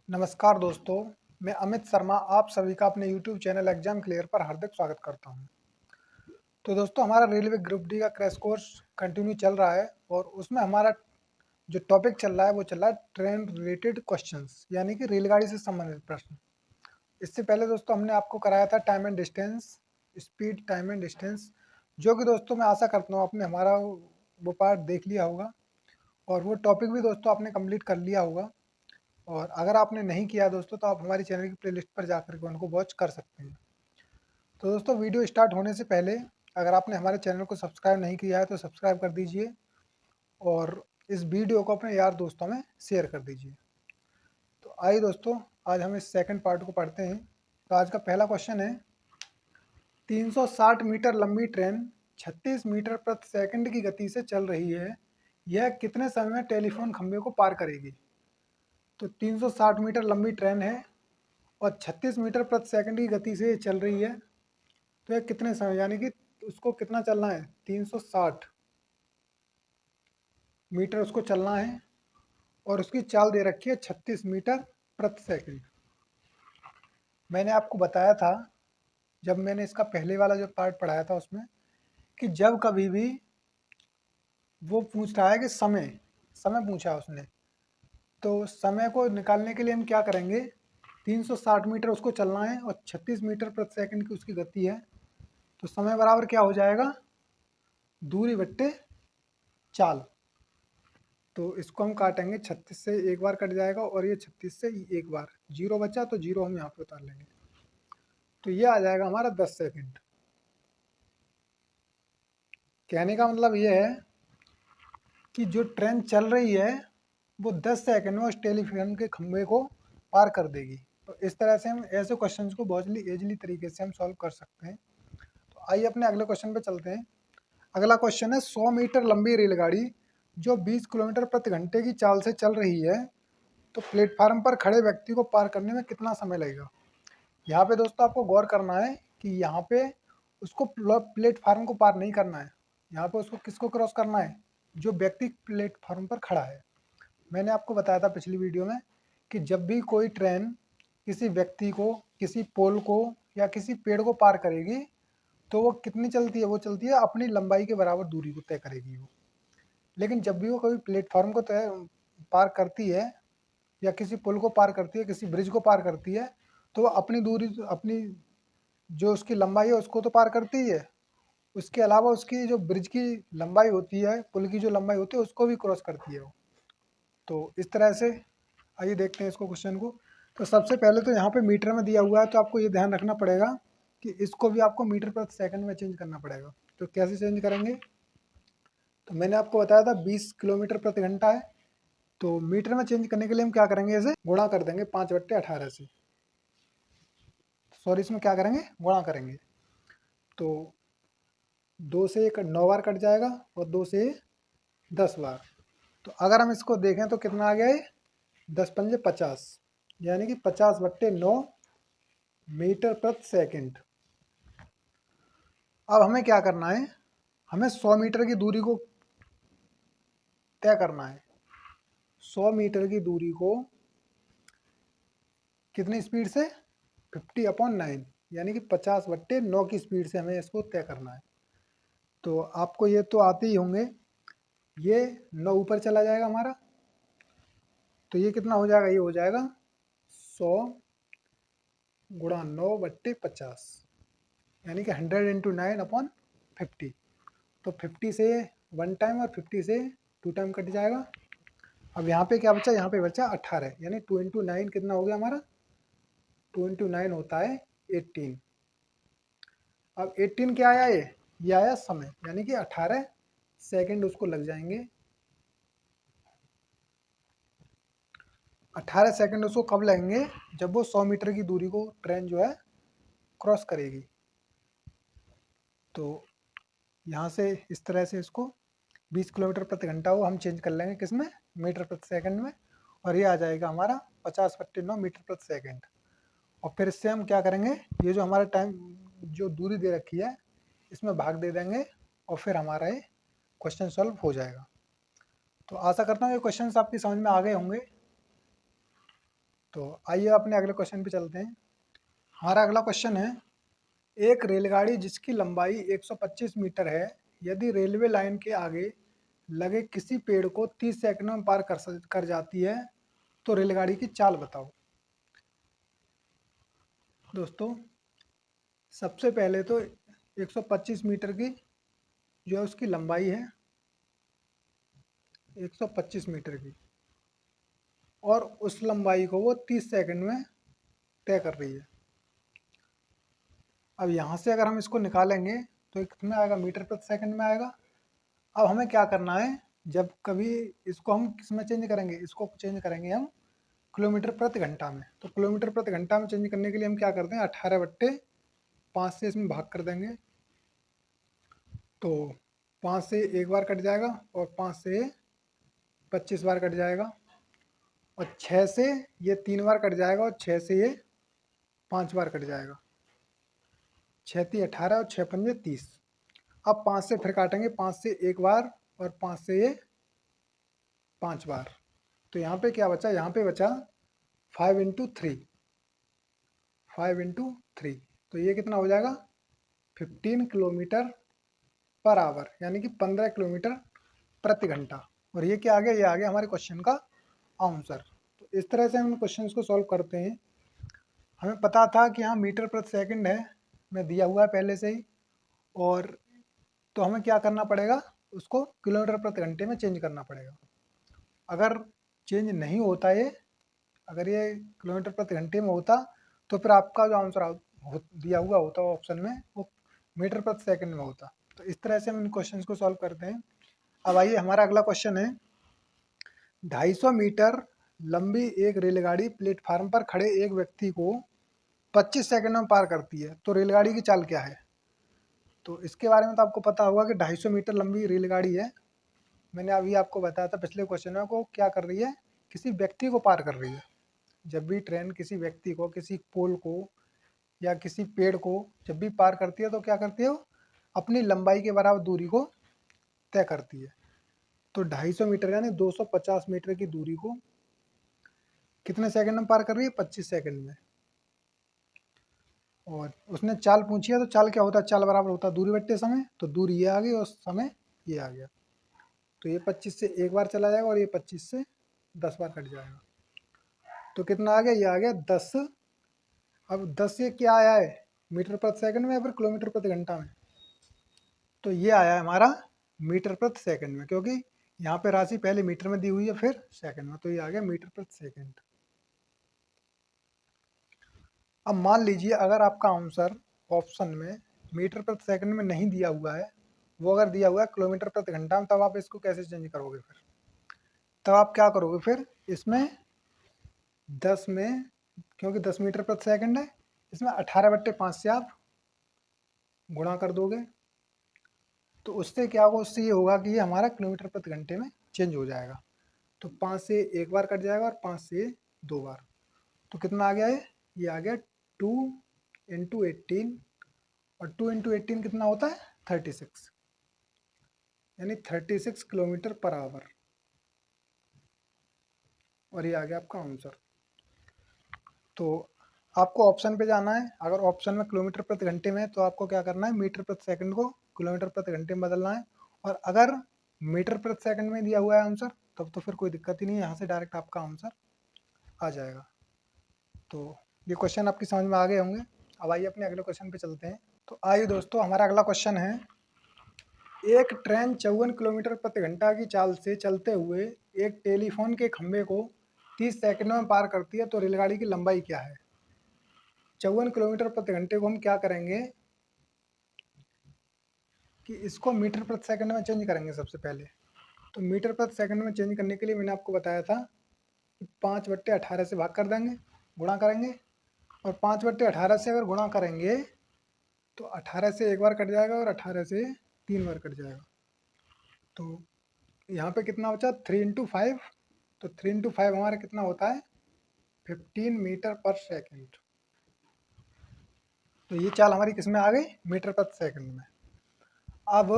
नमस्कार दोस्तों, मैं अमित शर्मा आप सभी का अपने यूट्यूब चैनल एग्जाम क्लियर पर हार्दिक स्वागत करता हूं। तो दोस्तों, हमारा रेलवे ग्रुप डी का क्रैश कोर्स कंटिन्यू चल रहा है और उसमें हमारा जो टॉपिक चल रहा है वो चल रहा है ट्रेन रिलेटेड क्वेश्चंस, यानी कि रेलगाड़ी से संबंधित प्रश्न। इससे पहले दोस्तों हमने आपको कराया था time and distance, speed, time and distance, जो कि दोस्तों मैं आशा करता हूँ आपने हमारा वो पार्ट देख लिया होगा और वो टॉपिक भी दोस्तों आपने कंप्लीट कर लिया होगा। और अगर आपने नहीं किया दोस्तों तो आप हमारी चैनल की प्लेलिस्ट पर जाकर के उनको वॉच कर सकते हैं। तो दोस्तों, वीडियो स्टार्ट होने से पहले अगर आपने हमारे चैनल को सब्सक्राइब नहीं किया है तो सब्सक्राइब कर दीजिए और इस वीडियो को अपने यार दोस्तों में शेयर कर दीजिए। तो आइए दोस्तों, आज हम इस सेकंड पार्ट को पढ़ते हैं। तो आज का पहला क्वेश्चन है, 360 मीटर लंबी ट्रेन 36 मीटर प्रति सेकंड की गति से चल रही है, यह कितने समय में टेलीफोन खंभे को पार करेगी? तो 360 मीटर लंबी ट्रेन है और 36 मीटर प्रति सेकंड की गति से ये चल रही है, तो ये कितने समय, यानी कि उसको कितना चलना है, 360 मीटर उसको चलना है और उसकी चाल दे रखी है 36 मीटर प्रति सेकंड। मैंने आपको बताया था जब मैंने इसका पहले वाला जो पार्ट पढ़ाया था उसमें, कि जब कभी भी वो पूछ रहा है कि समय समय पूछा उसने, तो समय को निकालने के लिए हम क्या करेंगे, 360 मीटर उसको चलना है और 36 मीटर प्रति सेकंड की उसकी गति है, तो समय बराबर क्या हो जाएगा, दूरी बट्टे चाल। तो इसको हम काटेंगे, 36 से एक बार कट जाएगा और ये 36 से एक बार, जीरो बचा तो जीरो हम यहाँ पे उतार लेंगे, तो ये आ जाएगा हमारा 10 सेकंड। कहने का मतलब ये है कि जो ट्रेन चल रही है वो 10 सेकंड में उस टेलीफोन के खंभे को पार कर देगी। तो इस तरह से हम ऐसे क्वेश्चंस को बहुत ईजिली तरीके से हम सॉल्व कर सकते हैं। तो आइए अपने अगले क्वेश्चन पे चलते हैं। अगला क्वेश्चन है, 100 मीटर लंबी रेलगाड़ी जो 20 किलोमीटर प्रति घंटे की चाल से चल रही है, तो प्लेटफार्म पर खड़े व्यक्ति को पार करने में कितना समय लगेगा? यहाँ पे दोस्तों आपको गौर करना है कि यहाँ पे उसको प्लेटफार्म को पार नहीं करना है, यहाँ पे उसको किसको क्रॉस करना है, जो व्यक्ति प्लेटफार्म पर खड़ा है। मैंने आपको बताया था पिछली वीडियो में कि जब भी कोई ट्रेन किसी व्यक्ति को, किसी पोल को या किसी पेड़ को पार करेगी तो वो कितनी चलती है, वो चलती है अपनी लंबाई के बराबर दूरी को तय करेगी वो। लेकिन जब भी वो कभी प्लेटफार्म को तय पार करती है या किसी पुल को पार करती है, किसी ब्रिज को पार करती है, तो वो अपनी दूरी, अपनी जो उसकी लंबाई है उसको तो पार करती ही है, उसके अलावा उसकी जो ब्रिज की लंबाई होती है, पुल की जो लंबाई होती है, उसको भी क्रॉस करती है वो। तो इस तरह से आइए देखते हैं इसको, क्वेश्चन को। तो सबसे पहले तो यहाँ पे मीटर में दिया हुआ है, तो आपको ये ध्यान रखना पड़ेगा कि इसको भी आपको मीटर प्रति सेकंड में चेंज करना पड़ेगा। तो कैसे चेंज करेंगे, तो मैंने आपको बताया था 20 किलोमीटर प्रति घंटा है, तो मीटर में चेंज करने के लिए हम क्या करेंगे, इसे गुणा कर देंगे 5/18 से। सॉरी, इसमें क्या करेंगे, गुणा करेंगे। तो 2 से एक 9 बार कट जाएगा और 2 से 10 बार। तो अगर हम इसको देखें तो कितना आ गया है, 10 पंजे 50, यानी कि 50/9 मीटर प्रति सेकंड। अब हमें क्या करना है, हमें 100 मीटर की दूरी को तय करना है। 100 मीटर की दूरी को कितनी स्पीड से, 50/9, यानी कि 50/9 की स्पीड से हमें इसको तय करना है। तो आपको ये तो आते ही होंगे, ये 9 ऊपर चला जाएगा हमारा, तो ये कितना हो जाएगा, ये हो जाएगा 100 गुणा 9/50, यानी कि 100 × 9/50। तो 50 से 1 टाइम और 50 से 2 टाइम कट जाएगा। अब यहाँ पे क्या बचा, यहाँ पे बचा 18, यानी 2 × 9 कितना हो गया हमारा, 2 × 9 होता है 18। अब 18 क्या आया, ये आया समय, यानी कि 18 सेकंड उसको लग जाएंगे। 18 सेकंड उसको कब लगेंगे, जब वो 100 मीटर की दूरी को ट्रेन जो है क्रॉस करेगी। तो यहाँ से इस तरह से इसको 20 किलोमीटर प्रति घंटा वो हम चेंज कर लेंगे किसमें, मीटर प्रति सेकंड में, और ये आ जाएगा हमारा 50/9 मीटर प्रति सेकंड। और फिर इससे हम क्या करेंगे, ये जो हमारा टाइम, जो दूरी दे रखी है, इसमें भाग दे देंगे और फिर हमारा ये क्वेश्चन सॉल्व हो जाएगा। तो आशा करता हूँ ये क्वेश्चंस आपकी समझ में आ गए होंगे। तो आइए अपने अगले क्वेश्चन पे चलते हैं। हमारा अगला क्वेश्चन है, एक रेलगाड़ी जिसकी लंबाई 125 मीटर है, यदि रेलवे लाइन के आगे लगे किसी पेड़ को 30 सेकंड में पार कर जाती है तो रेलगाड़ी की चाल बताओ। दोस्तों, सबसे पहले तो 125 मीटर की जो है उसकी लंबाई है 125 मीटर की, और उस लंबाई को वो 30 सेकंड में तय कर रही है। अब यहाँ से अगर हम इसको निकालेंगे तो कितने आएगा, मीटर प्रति सेकंड में आएगा। अब हमें क्या करना है, जब कभी इसको हम किस में चेंज करेंगे, इसको चेंज करेंगे हम किलोमीटर प्रति घंटा में। तो किलोमीटर प्रति घंटा में चेंज करने के लिए हम क्या करते हैं, 18/5 से इसमें भाग कर देंगे। तो 5 से एक बार कट जाएगा और 5 से 25 बार कट जाएगा, और 6 से ये 3 बार कट जाएगा, और 6 से ये 5 बार कट जाएगा। 6 × 18 और 6 × 5 = 30। अब 5 से फिर काटेंगे, 5 से एक बार और 5 से ये 5 बार। तो यहाँ पे क्या बचा, यहाँ पे बचा 5 × 3, 5 × 3। तो ये कितना हो जाएगा, 15 किलोमीटर पर आवर, यानी कि 15 किलोमीटर प्रति घंटा। और ये क्या आ गया, ये आ गया हमारे क्वेश्चन का आंसर। तो इस तरह से हम क्वेश्चन को सॉल्व करते हैं। हमें पता था कि यहाँ मीटर प्रति सेकंड है, में दिया हुआ है पहले से ही, और तो हमें क्या करना पड़ेगा, उसको किलोमीटर प्रति घंटे में चेंज करना पड़ेगा। अगर चेंज नहीं होता ये, अगर ये किलोमीटर प्रति घंटे में होता तो फिर आपका जो आंसर दिया हुआ होता ऑप्शन में वो मीटर प्रति सेकंड में होता। तो इस तरह से हम इन क्वेश्चंस को सॉल्व करते हैं। अब आइए हमारा अगला क्वेश्चन है, 250 मीटर लंबी एक रेलगाड़ी प्लेटफार्म पर खड़े एक व्यक्ति को 25 सेकंड में पार करती है, तो रेलगाड़ी की चाल क्या है। तो इसके बारे में तो आपको पता होगा कि 250 मीटर लंबी रेलगाड़ी है। मैंने अभी आपको बताया था पिछले क्वेश्चन में, को क्या कर रही है, किसी व्यक्ति को पार कर रही है। जब भी ट्रेन किसी व्यक्ति को, किसी पोल को या किसी पेड़ को जब भी पार करती है तो क्या करती है, वो अपनी लंबाई के बराबर दूरी को तय करती है। तो 250 मीटर यानी 250 मीटर की दूरी को कितने सेकंड में पार कर रही है, 25 सेकंड में। और उसने चाल पूछी है, तो चाल क्या होता है, चाल बराबर होता है दूरी बट्टे समय। तो दूरी ये आ गई और समय ये आ गया। तो ये 25 से एक बार चला जाएगा और ये 25 से 10 बार कट जाएगा। तो कितना आ गया, ये आ गया 10। अब 10 से क्या आया है, मीटर प्रति सेकंड में या फिर किलोमीटर प्रति घंटा में। तो ये आया है हमारा मीटर प्रति सेकंड में, क्योंकि यहाँ पे राशि पहले मीटर में दी हुई है फिर सेकंड में, तो ये आ गया मीटर प्रति सेकंड। अब मान लीजिए अगर आपका आंसर ऑप्शन में मीटर प्रति सेकंड में नहीं दिया हुआ है, वो अगर दिया हुआ है किलोमीटर प्रति घंटा में, तब आप इसको कैसे चेंज करोगे। फिर तब आप क्या करोगे, फिर इसमें 10 में, क्योंकि 10 मीटर प्रति सेकंड है, इसमें 18/5 से आप गुणा कर दोगे। तो उससे क्या होगा, उससे ये होगा कि ये हमारा किलोमीटर प्रति घंटे में चेंज हो जाएगा। तो 5 से एक बार कट जाएगा और 5 से 2 बार। तो कितना आ गया है, ये आ गया 2 × 18, और 2 × 18 कितना होता है, 36, यानी 36 किलोमीटर पर आवर। और ये आ गया आपका आंसर। तो आपको ऑप्शन पे जाना है। अगर ऑप्शन में किलोमीटर प्रति घंटे में है तो आपको क्या करना है, मीटर प्रति सेकंड को किलोमीटर प्रति घंटे में बदलना है। और अगर मीटर प्रति सेकंड में दिया हुआ है आंसर, तब तो फिर कोई दिक्कत ही नहीं है, यहाँ से डायरेक्ट आपका आंसर आ जाएगा। तो ये क्वेश्चन आपकी समझ में आ गए होंगे। अब आइए अपने अगले क्वेश्चन पे चलते हैं। तो आइए दोस्तों, हमारा अगला क्वेश्चन है, एक ट्रेन 54 किलोमीटर प्रति घंटा की चाल से चलते हुए एक टेलीफोन के खंभे को 30 सेकंड में पार करती है, तो रेलगाड़ी की लंबाई क्या है। 54 किलोमीटर प्रति घंटे को हम क्या करेंगे कि इसको मीटर प्रति सेकंड में चेंज करेंगे सबसे पहले। तो मीटर प्रति सेकंड में चेंज करने के लिए मैंने आपको बताया था कि 5/18 से भाग कर देंगे, गुणा करेंगे। और 5/18 से अगर गुणा करेंगे तो 18 से एक बार कट जाएगा और 18 से 3 बार कट जाएगा। तो यहाँ पे कितना बचा, 3 × 5। तो 3 × 5 हमारा कितना होता है, 15 मीटर पर सेकंड। तो ये चाल हमारी किस में आ गई, मीटर प्रति सेकंड में। अब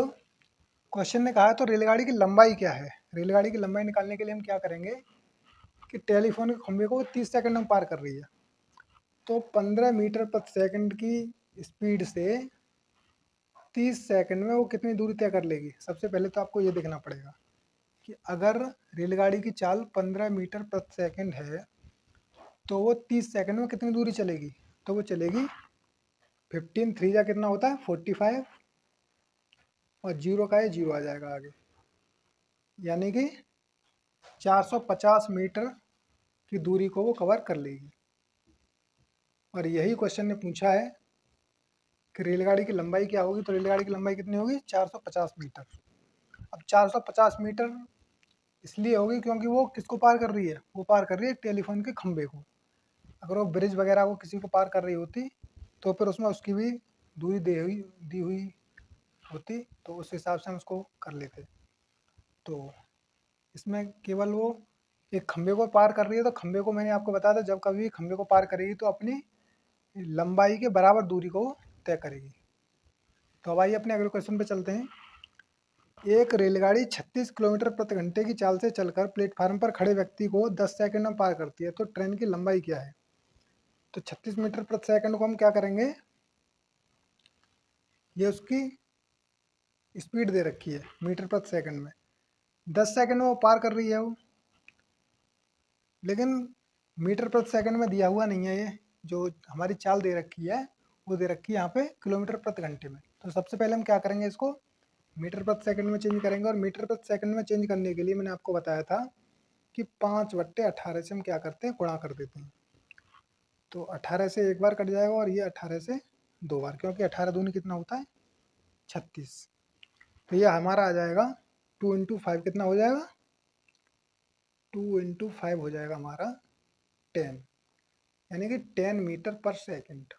क्वेश्चन ने कहा है तो रेलगाड़ी की लंबाई क्या है। रेलगाड़ी की लंबाई निकालने के लिए हम क्या करेंगे कि टेलीफोन के खंभे को वो 30 सेकंड में पार कर रही है, तो 15 मीटर प्रति सेकंड की स्पीड से 30 सेकंड में वो कितनी दूरी तय कर लेगी। सबसे पहले तो आपको ये देखना पड़ेगा कि अगर रेलगाड़ी की चाल 15 मीटर प्रति सेकंड है तो वो 30 सेकंड में कितनी दूरी चलेगी। तो वो चलेगी 15 3 जा कितना होता है 45, और जीरो का ये जीरो आ जाएगा आगे, यानी कि 450 मीटर की दूरी को वो कवर कर लेगी। और यही क्वेश्चन ने पूछा है कि रेलगाड़ी की लंबाई क्या होगी, तो रेलगाड़ी की लंबाई कितनी होगी 450 मीटर। अब 450 मीटर इसलिए होगी क्योंकि वो किसको पार कर रही है, वो पार कर रही है टेलीफोन के खंभे को। अगर वो ब्रिज वगैरह को किसी को पार कर रही होती तो फिर उसमें उसकी भी दूरी दी हुई होती, तो उस हिसाब से हम उसको कर लेते। तो इसमें केवल वो एक खंभे को पार कर रही है, तो खंभे को मैंने आपको बताया था जब कभी भी खंभे को पार करेगी तो अपनी लंबाई के बराबर दूरी को तय करेगी। तो अब आइए अपने अगले क्वेश्चन पे चलते हैं। एक रेलगाड़ी 36 किलोमीटर प्रति घंटे की चाल से चलकर प्लेटफार्म पर खड़े व्यक्ति को 10 सेकंड में पार करती है, तो ट्रेन की लंबाई क्या है। तो 36 मीटर प्रति सेकंड को हम क्या करेंगे, ये उसकी स्पीड दे रखी है मीटर प्रति सेकंड में, 10 सेकंड में वो पार कर रही है वो, लेकिन मीटर प्रति सेकंड में दिया हुआ नहीं है। ये जो हमारी चाल दे रखी है वो दे रखी है यहाँ पे किलोमीटर प्रति घंटे में। तो सबसे पहले हम क्या करेंगे, इसको मीटर प्रति सेकंड में चेंज करेंगे। और मीटर प्रति सेकंड में चेंज करने के लिए मैंने आपको बताया था कि 5/18 से हम क्या करते हैं, गुणा कर देते हैं। तो 18 से एक बार कट जाएगा और ये 18 से 2 बार, क्योंकि 18 दूनी कितना होता है 36। तो ये हमारा आ जाएगा 2 × 5 कितना हो जाएगा, 2 × 5 हो जाएगा हमारा 10, यानी कि 10 मीटर पर सेकंड।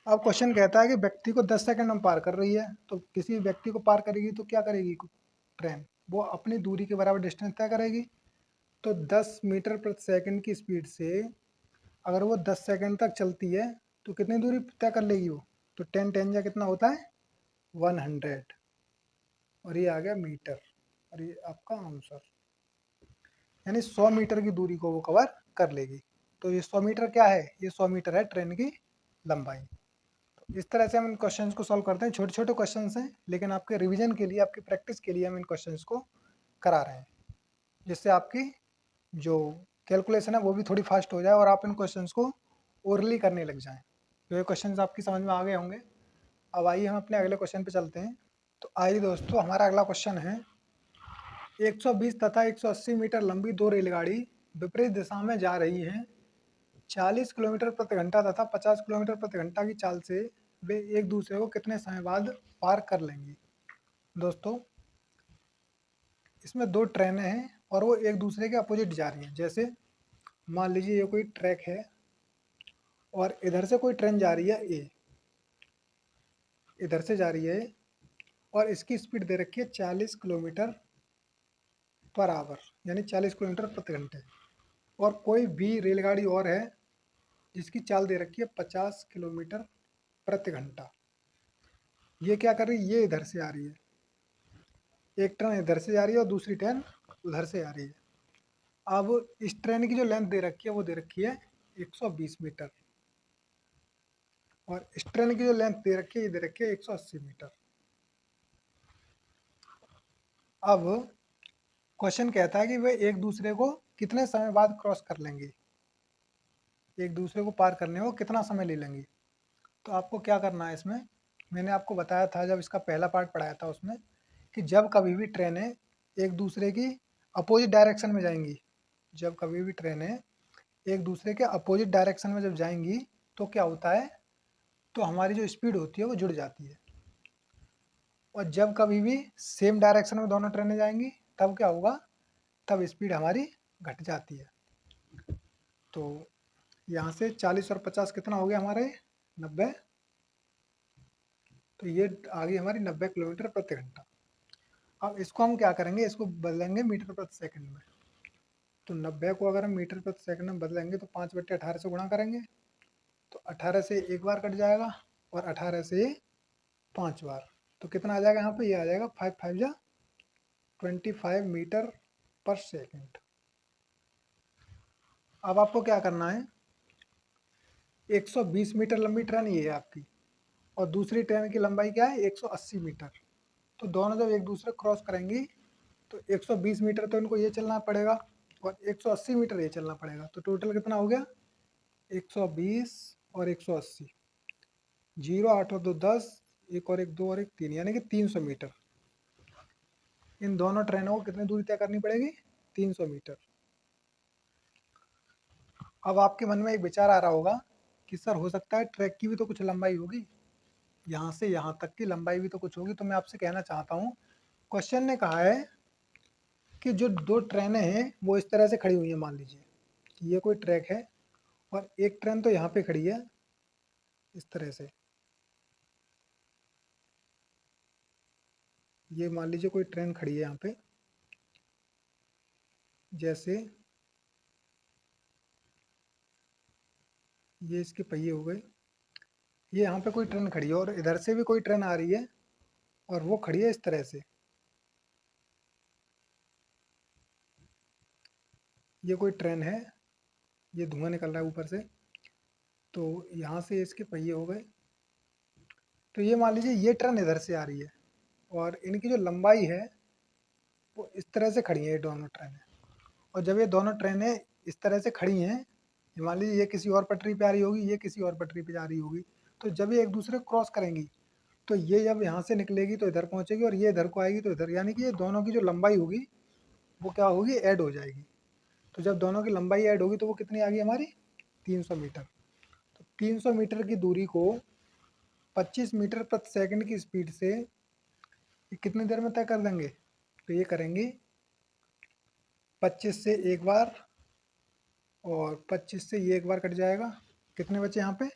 अब क्वेश्चन कहता है कि व्यक्ति को 10 सेकंड में पार कर रही है, तो किसी व्यक्ति को पार करेगी तो क्या करेगी ट्रेन, वो अपनी दूरी के बराबर डिस्टेंस तय करेगी। तो 10 मीटर प्रति सेकंड की स्पीड से अगर वो 10 सेकंड तक चलती है तो कितनी दूरी तय कर लेगी वो, तो 10 10 जा कितना होता है 100, और ये आ गया मीटर, और ये आपका आंसर, यानी 100 मीटर की दूरी को वो कवर कर लेगी। तो ये 100 मीटर क्या है, ये 100 मीटर है ट्रेन की लंबाई। तो इस तरह से हम इन क्वेश्चंस को सॉल्व करते हैं। छोटे छोटे क्वेश्चंस हैं, लेकिन आपके रिवीजन के लिए, आपकी प्रैक्टिस के लिए हम इन क्वेश्चंस को करा रहे हैं, जिससे आपकी जो कैलकुलेशन है वो भी थोड़ी फास्ट हो जाए और आप इन क्वेश्चंस को ओरली करने लग जाएं। तो ये क्वेश्चंस आपकी समझ में आ गए होंगे। अब आइए हम अपने अगले क्वेश्चन पे चलते हैं। तो आइए दोस्तों, हमारा अगला क्वेश्चन है, 120 तथा 180 मीटर लंबी दो रेलगाड़ी विपरीत दिशा में जा रही हैं। 40 किलोमीटर प्रति घंटा तथा 50 किलोमीटर प्रति घंटा की चाल से वे एक दूसरे को कितने समय बाद पार कर लेंगी। दोस्तों, इसमें दो ट्रेनें हैं और वो एक दूसरे के अपोजिट जा रही हैं। जैसे मान लीजिए ये कोई ट्रैक है और इधर से कोई ट्रेन जा रही है ए, इधर से जा रही है और इसकी स्पीड दे रखी है 40 किलोमीटर पर आवर, यानी 40 किलोमीटर प्रति घंटे। और कोई भी रेलगाड़ी और है जिसकी चाल दे रखी है 50 किलोमीटर प्रति घंटा। ये क्या कर रही है, ये इधर से आ रही है, एक ट्रेन इधर से जा रही है और दूसरी ट्रेन उधर से आ रही है। अब इस ट्रेन की जो लेंथ दे रखी है वो दे रखी है 120 मीटर, और इस ट्रेन की जो लेंथ दे रखी है ये दे रखी है 180 मीटर। अब क्वेश्चन कहता है कि वे एक दूसरे को कितने समय बाद क्रॉस कर लेंगी, एक दूसरे को पार करने को कितना समय ले लेंगी। तो आपको क्या करना है, इसमें मैंने आपको बताया था जब इसका पहला पार्ट पढ़ाया था उसमें, कि जब कभी भी ट्रेनें एक दूसरे की अपोजिट डायरेक्शन में जाएंगी, जब कभी भी ट्रेनें एक दूसरे के अपोजिट डायरेक्शन में जब जाएंगी तो क्या होता है, तो हमारी जो स्पीड होती है वो जुड़ जाती है। और जब कभी भी सेम डायरेक्शन में दोनों ट्रेनें जाएंगी तब क्या होगा, तब स्पीड हमारी घट जाती है। तो यहाँ से 40 और 50 कितना हो गया हमारे 90, तो ये आ गई हमारी 90 किलोमीटर प्रति घंटा। अब इसको हम क्या करेंगे, इसको बदलेंगे मीटर प्रति सेकंड में। तो 90 को अगर हम मीटर प्रति सेकंड में बदलेंगे तो 5/18 से गुणा करेंगे, तो 18 से एक बार कट जाएगा और 18 से 5 बार, तो कितना आ जाएगा यहाँ पे, ये आ जाएगा 5 5 जा 25 मीटर पर सेकंड। अब आपको क्या करना है, 120 मीटर लंबी ट्रेन ये है आपकी, और दूसरी ट्रेन की लंबाई क्या है 180 मीटर। तो दोनों जब एक दूसरे क्रॉस करेंगी तो 120 मीटर तो इनको ये चलना पड़ेगा और 180 मीटर ये चलना पड़ेगा। तो टोटल कितना हो गया, 120 और 180, 0 8 और 2 10, एक और एक 2 और एक 3, यानी कि 300 मीटर। इन दोनों ट्रेनों को कितनी दूरी तय करनी पड़ेगी, 300 मीटर। अब आपके मन में एक विचार आ रहा होगा कि सर हो सकता है ट्रैक की भी तो कुछ लंबाई होगी, यहाँ से यहाँ तक की लंबाई भी तो कुछ होगी। तो मैं आपसे कहना चाहता हूँ, क्वेश्चन ने कहा है कि जो दो ट्रेनें हैं वो इस तरह से खड़ी हुई हैं, मान लीजिए कि ये कोई ट्रैक है और एक ट्रेन तो यहाँ पे खड़ी है इस तरह से, ये मान लीजिए कोई ट्रेन खड़ी है यहाँ पे, जैसे ये इसके पहिए हो गए, ये यहाँ पे कोई ट्रेन खड़ी है और इधर से भी कोई ट्रेन आ रही है और वो खड़ी है इस तरह से, ये कोई ट्रेन है, ये धुआं निकल रहा है ऊपर से, तो यहाँ से इसके पहिए हो गए। तो ये मान लीजिए ये ट्रेन इधर से आ रही है और इनकी जो लंबाई है वो इस तरह से खड़ी है ये दोनों ट्रेनें। और जब ये दोनों ट्रेनें इस तरह से खड़ी हैं, ये मान लीजिए ये किसी और पटरी पे आ रही होगी, ये किसी और पटरी पे जा रही होगी, तो जब ये एक दूसरे को क्रॉस करेंगी तो ये जब यहाँ से निकलेगी तो इधर पहुँचेगी और ये इधर को आएगी तो इधर, यानी कि ये दोनों की जो लंबाई होगी वो क्या होगी, ऐड हो जाएगी। तो जब दोनों की लंबाई ऐड होगी तो वो कितनी आ गई हमारी, 300 मीटर। तो 300 मीटर की दूरी को 25 मीटर प्रति सेकंड की स्पीड से ये कितनी देर में तय कर देंगे, तो ये करेंगे 25 से एक बार और 25 से ये एक बार कट जाएगा, कितने बचे यहाँ पे,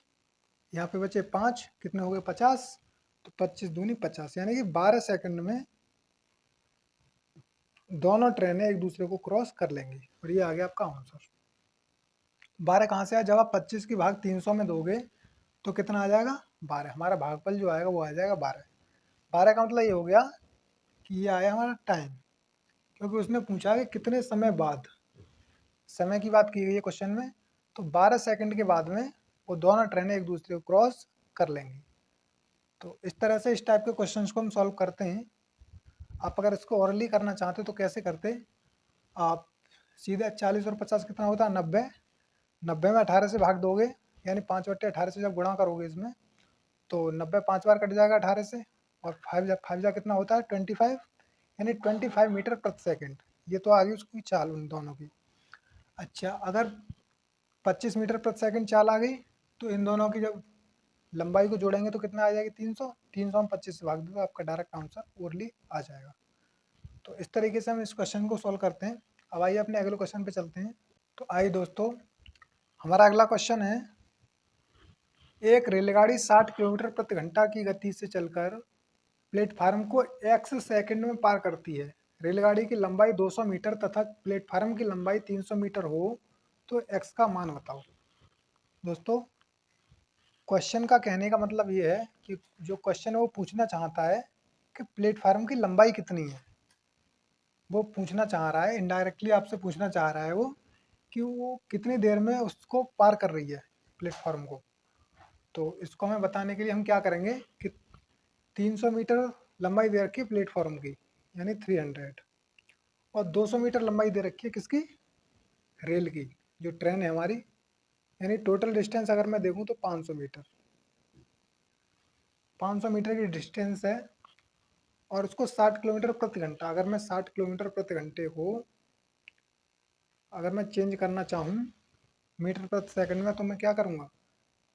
यहाँ पे बचे 5, कितने हो गए 50, तो 25 दूनी 50, यानी कि 12 सेकंड में दोनों ट्रेनें एक दूसरे को क्रॉस कर लेंगी। और ये आ गया आपका आंसर। 12 कहाँ से आया, जब आप 25 की भाग 300 में दोगे तो कितना आ जाएगा, 12। हमारा भागफल जो आएगा वो आ जाएगा 12। 12 का मतलब ये हो गया कि ये आया हमारा टाइम, क्योंकि उसने पूछा कि कितने समय बाद, समय की बात की गई है क्वेश्चन में, तो 12 सेकंड के बाद में वो दोनों ट्रेनें एक दूसरे को क्रॉस कर लेंगी। तो इस तरह से इस टाइप के क्वेश्चंस को हम सॉल्व करते हैं। आप अगर इसको ओरली करना चाहते तो कैसे करते, आप सीधे 40 और 50 कितना होता है, 90, 90 में 18 से भाग दोगे, यानी 5/18 से जब गुणा करोगे इसमें तो 90 5 बार कट जाएगा 18 से, और 5 जा कितना होता है 25, यानी 25 मीटर प्रति सेकंड। ये तो आ गई उसकी चाल उन दोनों की। अच्छा, अगर 25 मीटर प्रति सेकंड चाल आ गई तो इन दोनों की जब लंबाई को जोड़ेंगे तो कितना आ जाएगी, 300, 300 हम 25 से भाग दें तो आपका डायरेक्ट आंसर ओरली आ जाएगा। तो इस तरीके से हम इस क्वेश्चन को सॉल्व करते हैं। अब आइए अपने अगले क्वेश्चन पे चलते हैं। तो आइए दोस्तों, हमारा अगला क्वेश्चन है, एक रेलगाड़ी 60 किलोमीटर प्रति घंटा की गति से चलकर प्लेटफार्म को x सेकंड में पार करती है। रेलगाड़ी की लंबाई 200 मीटर तथा प्लेटफार्म की लंबाई 300 मीटर हो तो x का मान बताओ। दोस्तों, क्वेश्चन का कहने का मतलब ये है कि जो क्वेश्चन है वो पूछना चाहता है कि प्लेटफार्म की लंबाई कितनी है, वो पूछना चाह रहा है, इनडायरेक्टली आपसे पूछना चाह रहा है वो कि वो कितनी देर में उसको पार कर रही है प्लेटफार्म को। तो इसको हमें बताने के लिए हम क्या करेंगे कि 300 मीटर लंबाई दे रखी है प्लेटफॉर्म की, यानी 300, और 200 मीटर लंबाई दे रखी है किसकी, रेल की, जो ट्रेन है हमारी, यानी टोटल डिस्टेंस अगर मैं देखूं तो 500 मीटर, 500 मीटर की डिस्टेंस है, और उसको 60 किलोमीटर प्रति घंटा, अगर मैं 60 किलोमीटर प्रति घंटे को अगर मैं चेंज करना चाहूँ मीटर प्रति सेकंड में तो मैं क्या करूँगा,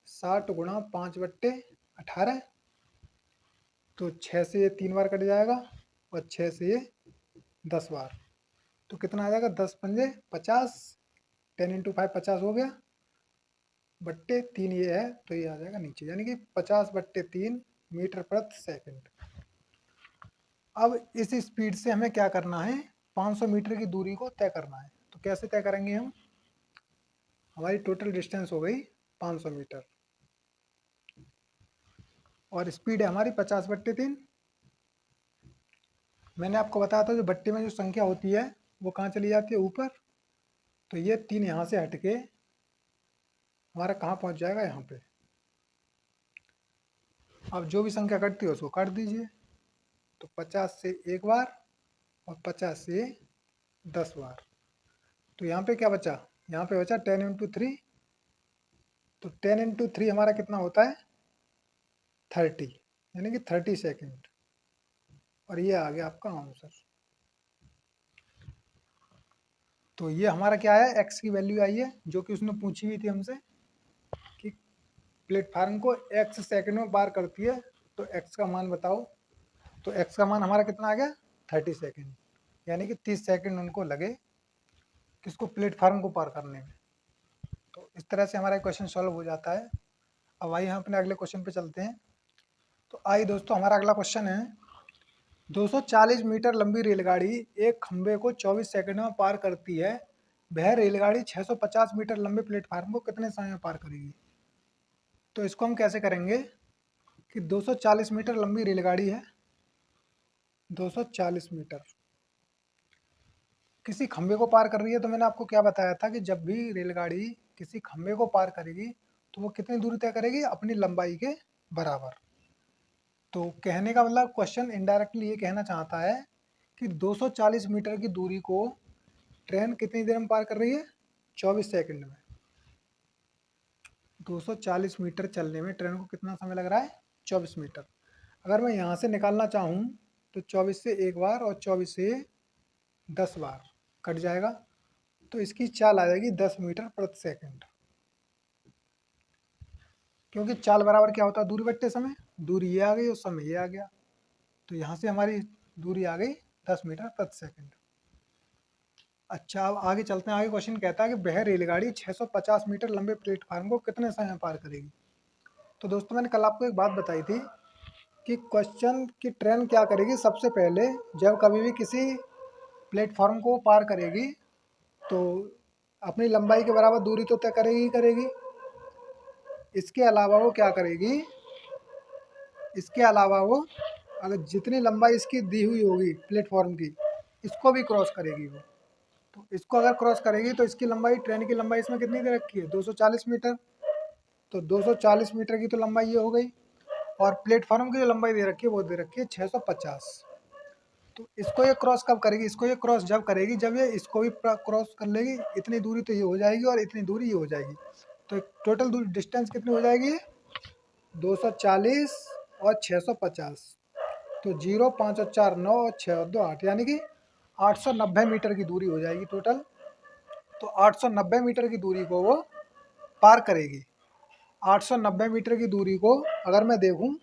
60 गुणा 5/18, तो 6 से ये 3 बार कट जाएगा और 6 से ये 10 बार, तो कितना आ जाएगा, 10×5 = 50, 10 × 5 50 हो गया, बट्टे 3 ये है तो ये आ जाएगा नीचे, यानी कि 50/3 मीटर प्रति सेकंड। अब इस स्पीड से हमें क्या करना है, 500 मीटर की दूरी को तय करना है। तो कैसे तय करेंगे हम, हमारी टोटल डिस्टेंस हो गई 500 मीटर और स्पीड है हमारी 50/3। मैंने आपको बताया था जो बट्टे में जो संख्या होती है वो कहाँ चली जाती है, ऊपर, तो ये 3 यहाँ से हट के हमारा कहाँ पहुँच जाएगा, यहाँ पे। अब जो भी संख्या कटती है उसको काट दीजिए। तो 50 से एक बार और 50 से 10 बार। तो यहाँ पे क्या बचा, यहाँ पे बचा 10 इंटू 3। तो 10 इंटू 3 हमारा कितना होता है, 30, यानी कि 30 सेकेंड। और ये आ गया आपका आंसर। तो ये हमारा क्या है, एक्स की वैल्यू आई है, जो कि उसने पूछी हुई थी हमसे कि प्लेटफार्म को एक्स सेकंड में पार करती है, तो एक्स का मान बताओ। तो एक्स का मान हमारा कितना आ गया, 30 सेकेंड, यानी कि 30 सेकेंड उनको लगे किसको, प्लेटफार्म को पार करने में। तो इस तरह से हमारा क्वेश्चन सॉल्व हो जाता है। अब आइए हम अपने अगले क्वेश्चन पे चलते हैं। तो आइए दोस्तों, हमारा अगला क्वेश्चन है, 240 मीटर लंबी रेलगाड़ी एक खंबे को 24 सेकंड में पार करती है, वह रेलगाड़ी 650 मीटर लंबे प्लेटफार्म को कितने समय में पार करेगी। तो इसको हम कैसे करेंगे कि 240 मीटर लंबी रेलगाड़ी है, 240 मीटर किसी खंबे को पार कर रही है। तो मैंने आपको क्या बताया था कि जब भी रेलगाड़ी किसी खंबे को पार करेगी तो वो कितनी दूरी तय करेगी, अपनी लंबाई के बराबर। तो कहने का मतलब, क्वेश्चन इनडायरेक्टली ये कहना चाहता है कि 240 मीटर की दूरी को ट्रेन कितनी देर में पार कर रही है, 24 सेकंड में। 240 मीटर चलने में ट्रेन को कितना समय लग रहा है, 24 मीटर। अगर मैं यहाँ से निकालना चाहूँ तो 24 से एक बार और 24 से 10 बार कट जाएगा, तो इसकी चाल आ जाएगी 10 मीटर प्रति सेकंड। क्योंकि चाल बराबर क्या होता है, दूरी बट्टे समय, दूरी ये आ गई और समय ये आ गया। तो यहाँ से हमारी दूरी आ गई 10 मीटर प्रति सेकंड। अच्छा, अब आगे चलते हैं। आगे क्वेश्चन कहता है कि वह रेलगाड़ी 650 मीटर लंबे प्लेटफार्म को कितने समय में पार करेगी। तो दोस्तों, मैंने कल आपको एक बात बताई थी कि क्वेश्चन की ट्रेन क्या करेगी, सबसे पहले जब कभी भी किसी प्लेटफार्म को पार करेगी तो अपनी लंबाई के बराबर दूरी तो तय करेगी ही करेगी। इसके अलावा वो क्या करेगी, इसके अलावा वो अगर जितनी लंबाई इसकी दी हुई होगी प्लेटफॉर्म की, इसको भी क्रॉस करेगी वो। तो इसको अगर क्रॉस करेगी तो इसकी लंबाई, ट्रेन की लंबाई इसमें कितनी दे रखी है, 240 मीटर। तो 240 मीटर की तो लंबाई ये हो गई, और प्लेटफॉर्म की जो लंबाई दे रखी है वो दे रखी है 650। तो इसको ये क्रॉस कब करेगी, इसको ये क्रॉस जब करेगी जब ये इसको भी क्रॉस कर लेगी। इतनी दूरी तो ये हो जाएगी और इतनी दूरी ये हो जाएगी। तो टोटल दूरी, डिस्टेंस कितनी हो जाएगी, 240 और 650। तो 0, 5 और 4 9 और 6 और 2 8, यानी कि 890 मीटर की दूरी हो जाएगी टोटल। तो 890 मीटर की दूरी को वो पार करेगी। 890 मीटर की दूरी को अगर मैं देखूं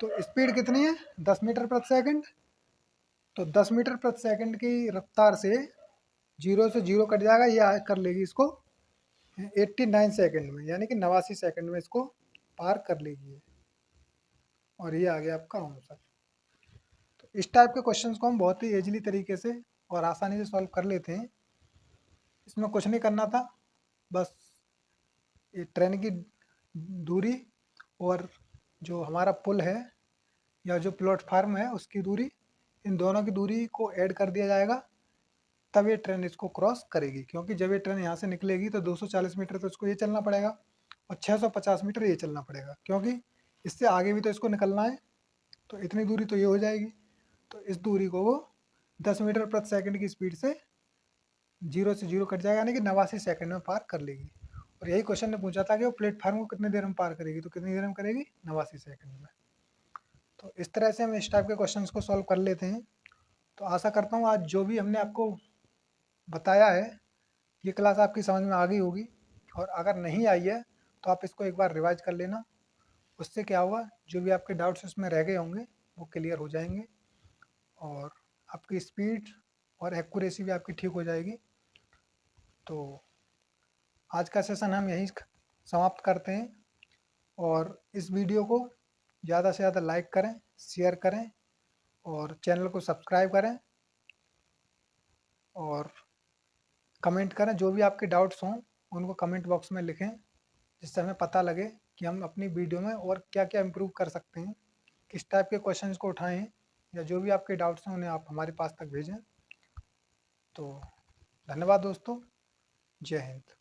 तो स्पीड कितनी है, 10 मीटर प्रति सेकंड। तो 10 मीटर प्रति सेकंड की रफ्तार से 0 से 0 कट जाएगा, ये कर लेगी इसको 89 सेकंड में, यानी कि 89 सेकंड में इसको पार कर लेगी ये। और ये आ गया आपका आंसर। तो इस टाइप के क्वेश्चंस को हम बहुत ही इजीली तरीके से और आसानी से सॉल्व कर लेते हैं। इसमें कुछ नहीं करना था, बस ये ट्रेन की दूरी और जो हमारा पुल है या जो प्लेटफार्म है उसकी दूरी, इन दोनों की दूरी को ऐड कर दिया जाएगा, तब ये ट्रेन इसको क्रॉस करेगी। क्योंकि जब ये ट्रेन यहाँ से निकलेगी तो 240 मीटर तो इसको ये चलना पड़ेगा और 650 मीटर ये चलना पड़ेगा, क्योंकि इससे आगे भी तो इसको निकलना है। तो इतनी दूरी तो ये हो जाएगी। तो इस दूरी को वो 10 मीटर प्रति सेकंड की स्पीड से 0 से 0 कट जाएगा, यानी कि 89 सेकंड में पार कर लेगी। और यही क्वेश्चन ने पूछा था कि वो प्लेटफार्म को कितनी देर में पार करेगी, तो कितनी देर में करेगी, 89 सेकंड में। तो इस तरह से हम इस टाइप के क्वेश्चन को सॉल्व कर लेते हैं। तो आशा करता हूँ आज जो भी हमने आपको बताया है ये क्लास आपकी समझ में आ गई होगी। और अगर नहीं आई है तो आप इसको एक बार रिवाइज कर लेना। उससे क्या होगा, जो भी आपके डाउट्स उसमें रह गए होंगे वो क्लियर हो जाएंगे, और आपकी स्पीड और एक्यूरेसी भी आपकी ठीक हो जाएगी। तो आज का सेशन हम यहीं समाप्त करते हैं, और इस वीडियो को ज़्यादा से ज़्यादा लाइक करें, शेयर करें और चैनल को सब्सक्राइब करें, और कमेंट करें। जो भी आपके डाउट्स हों उनको कमेंट बॉक्स में लिखें, जिससे हमें पता लगे कि हम अपनी वीडियो में और क्या क्या इम्प्रूव कर सकते हैं, किस टाइप के क्वेश्चंस को उठाएं, या जो भी आपके डाउट्स हैं उन्हें आप हमारे पास तक भेजें। तो धन्यवाद दोस्तों। जय हिंद।